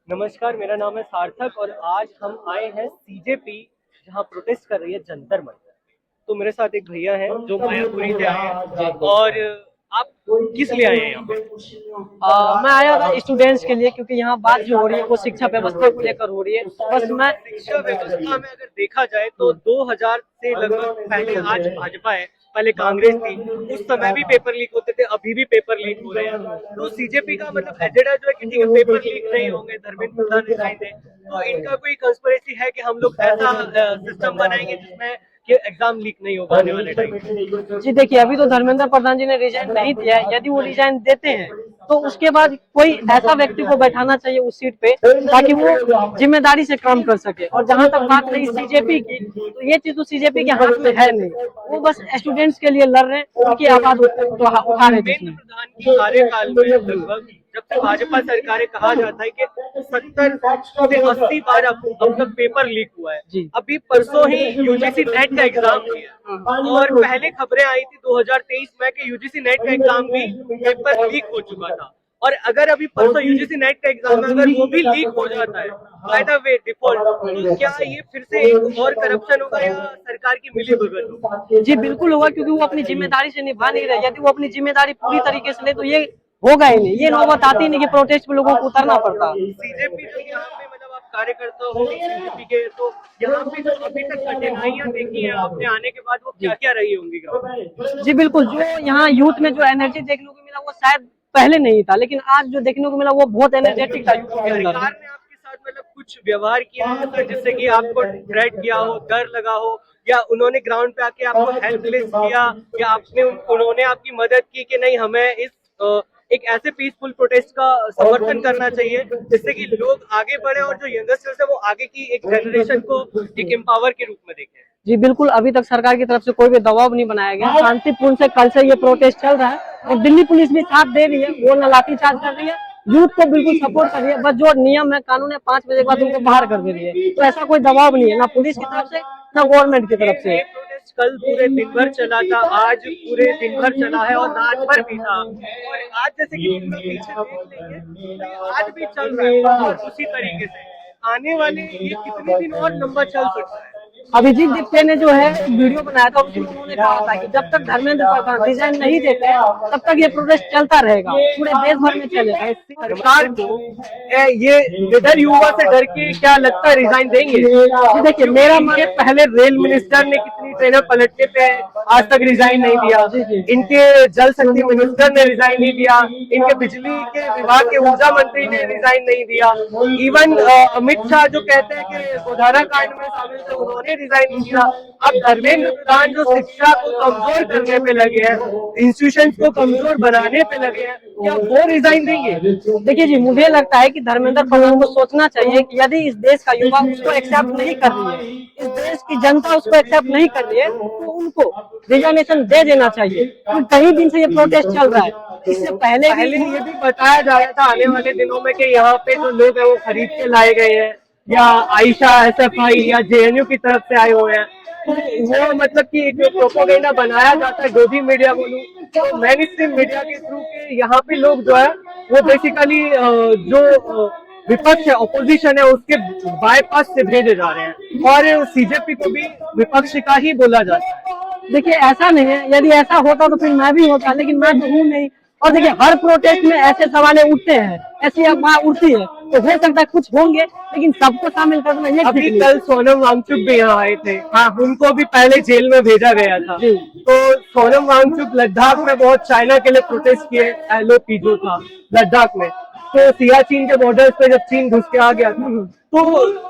नमस्कार, मेरा नाम है सार्थक और आज हम आए हैं सीजेपी जहां प्रोटेस्ट कर रही है जंतर मंतर। तो मेरे साथ एक भैया हैं जो मायापुरी से आए हैं। और आप किस लिए आए हैं यहाँ पे? मैं आया था स्टूडेंट्स के लिए, क्योंकि यहाँ बात जो हो रही है वो शिक्षा व्यवस्था को लेकर हो रही है। बस मैं शिक्षा व्यवस्था में अगर देखा जाए तो 2000 से लगभग पहले आज भाजपा है, पहले कांग्रेस थी। उस समय भी पेपर लीक होते थे, अभी भी पेपर लीक हो रहे हैं। तो सीजेपी का मतलब एजेंडा जो है कि ठीक है पेपर लीक नहीं होंगे, धर्मेंद्र प्रधान रिजाइन दें। तो इनका कोई कंस्पिरेसी है कि हम लोग ऐसा सिस्टम बनाएंगे जिसमें कि एग्जाम लीक नहीं होगा आने वाले टाइम? जी देखिए, अभी तो धर्मेंद्र प्रधान जी ने रिजाइन नहीं दिया है। यदि वो रिजाइन देते हैं तो उसके बाद कोई ऐसा व्यक्ति को बैठाना चाहिए उस सीट पे ताकि वो जिम्मेदारी से काम कर सके। और जहाँ तक बात रही सीजेपी की, तो ये चीज तो सीजेपी के हाथ में है नहीं। वो बस स्टूडेंट्स के लिए लड़ रहे हैं, उनकी आवाज उठा रहे हैं। प्रधान की कार्यकाल में लगभग जब से भाजपा सरकारें कहा जाता है कि 70 से 80 बार अब तक पेपर लीक हुआ है। अभी परसों ही यूजीसी नेट का एग्जाम दिया और पहले खबरें आई थी 2023 में कि यूजीसी नेट का एग्जाम भी पेपर लीक हो चुका था। और अगर अभी परसों यूजीसी नेट का एग्जाम है, अगर वो भी लीक हो जाता है बाय द वे डिफॉल्ट, तो क्या ये फिर से एक और करप्शन होगा या सरकार की मिलीभगत होगी? जी बिल्कुल होगा, क्योंकि वो अपनी जिम्मेदारी से निभा नहीं रहे। यदि वो अपनी जिम्मेदारी पूरी तरीके से ले तो ये होगा ही नहीं। ये नौबत आती नहीं कि प्रोटेस्ट में लोगों को उतरना पड़ता। सीजेपी जो यहाँ पे मतलब आप कार्यकर्ता हो सीजेपी के, तो यहाँ पे जो अभी तक कठिनाइयाँ देखी हैं आपने आने के बाद, वो क्या क्या रही होंगी? जी बिल्कुल, जो यहाँ यूथ में जो एनर्जी देखने को मिला वो शायद पहले नहीं था, लेकिन आज जो देखने को मिला वो बहुत एनर्जेटिक था यूथ के अंदर। सरकार ने आपके साथ मतलब कुछ व्यवहार किया है जिससे कि आपको थ्रेट किया हो, डर लगा हो, या उन्होंने ग्राउंड पे आके आपको हेल्प लिस्ट किया, या उन्होंने आपकी मदद की कि नहीं हमें इस एक ऐसे पीसफुल प्रोटेस्ट का समर्थन करना चाहिए जिससे कि लोग आगे बढ़े और जो यंगस्टर्स है वो आगे की एक जनरेशन को एक एम्पावर के रूप में देखें? जी बिल्कुल, अभी तक सरकार की तरफ से कोई भी दबाव नहीं बनाया गया। शांतिपूर्ण से कल से ये प्रोटेस्ट चल रहा है और दिल्ली पुलिस भी साथ दे रही है। वो न लाठीचार्ज कर रही है, यूथ को बिल्कुल सपोर्ट कर रही है। बस जो नियम है, कानून है, 5 बजे के बाद उनको बाहर कर दे रही है। तो ऐसा कोई दबाव नहीं है, ना पुलिस की तरफ से ना गवर्नमेंट की तरफ से। कल पूरे दिन भर चला था, आज पूरे दिन भर चला है और रात भर भी था। और आज जैसे कि पीछे देख लेंगे, आज भी चल रहा है और उसी तरीके से आने वाले ये कितने दिन और लंबा चल सकता है? अभिजीत दीप्ते ने जो है वीडियो बनाया था, उसमें उन्होंने कहा था कि जब तक धर्मेंद्र प्रधान रिजाइन नहीं देते तब तक ये प्रोटेस्ट चलता रहेगा, पूरे देश भर में चलेगा। सरकार को ये इधर युवा से डर के क्या लगता है रिजाइन देंगे? देखिए मेरा इनके पहले रेल मिनिस्टर ने कितनी ट्रेनर पलटने पे आज तक रिजाइन नहीं दिया, इनके जल शक्ति मिनिस्टर ने रिजाइन नहीं दिया, इनके बिजली के विभाग के ऊर्जा मंत्री ने रिजाइन नहीं दिया, इवन अमित शाह जो कहते हैं कि गोधारा कांड में शामिल थे उन्होंने रिजाइन नहीं दिया। अब धर्मेंद्र प्रधान जो शिक्षा को कमजोर करने पे लगे हैं, इंस्टीट्यूशंस को कमजोर बनाने पे लगे हैं, क्या वो रिजाइन देंगे? देखिए जी, मुझे लगता है कि धर्मेंद्र प्रधान को सोचना चाहिए कि यदि इस देश का युवा उसको एक्सेप्ट नहीं कर रही है, इस देश की जनता उसको एक्सेप्ट नहीं कर रही है, तो उनको रिजाइनेशन दे देना चाहिए। तो कई दिन से ये प्रोटेस्ट चल रहा है। इससे पहले ये भी बताया जा रहा था आने वाले दिनों में कि यहाँ पे जो लोग हैं वो खरीद के लाए गए हैं, या आयशा एसएफआई या जेएनयू की तरफ से आए हुए हैं। तो वो मतलब कि एक प्रोपेगेंडा बनाया जाता है, जो भी मीडिया बोलूं तो मेन स्ट्रीम मीडिया के थ्रू के यहाँ पे लोग जो है वो बेसिकली जो विपक्ष है, ऑपोजिशन है, उसके बाईपास से भेजे जा रहे हैं और सीजेपी को भी विपक्ष का ही बोला जाता है। देखिए ऐसा नहीं है, यदि ऐसा होता तो फिर मैं भी होता, लेकिन मैं तो हूँ नहीं। और देखिए हर प्रोटेस्ट में ऐसे सवाल उठते हैं, ऐसी अफवाह उठती है, तो हो सकता है कुछ होंगे, लेकिन सबको शामिल करना ये अभी कल सोनम वांगचुक भी यहाँ आए थे। हाँ, उनको भी पहले जेल में भेजा गया था। तो सोनम वांगचुक लद्दाख में बहुत चाइना के लिए प्रोटेस्ट किए, LOP जो था लद्दाख में, तो सियाचिन के बॉर्डर्स पे जब चीन घुस के आ गया था तो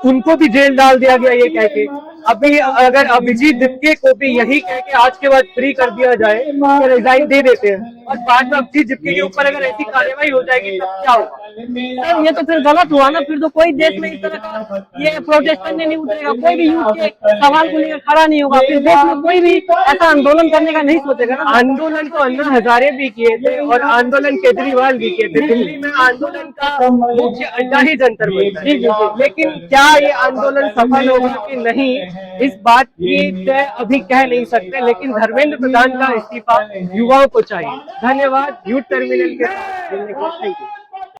उनको भी जेल डाल दिया गया ये कह के। अभी अगर अभिजीत दीप्ते को भी यही कह के आज के बाद फ्री कर दिया जाए तो रिजाइन दे देते हैं, और बाद में अभिजीत दीप्ते के ऊपर अगर ऐसी कार्रवाई हो जाएगी तब क्या होगा? सर ये तो फिर गलत हुआ ना। फिर तो कोई देश में इस तरह का ये प्रोटेस्ट करने नहीं उतरेगा, कोई भी यूथ के सवाल को लेकर खड़ा नहीं होगा। फिर देश में कोई भी ऐसा आंदोलन करने का नहीं सोचेगा ना। आंदोलन तो अन्ना हजारे भी किए थे और आंदोलन केजरीवाल भी किए थे। दिल्ली में आंदोलन का मुख्य अड्डा ही जंतर मंतर है, लेकिन क्या ये आंदोलन सफल होगा कि नहीं इस बात की तय अभी कह नहीं सकते। लेकिन धर्मेंद्र प्रधान का इस्तीफा युवाओं को चाहिए। धन्यवाद यूथ टर्मिनल के साथ जुड़ने के लिए। Thank you.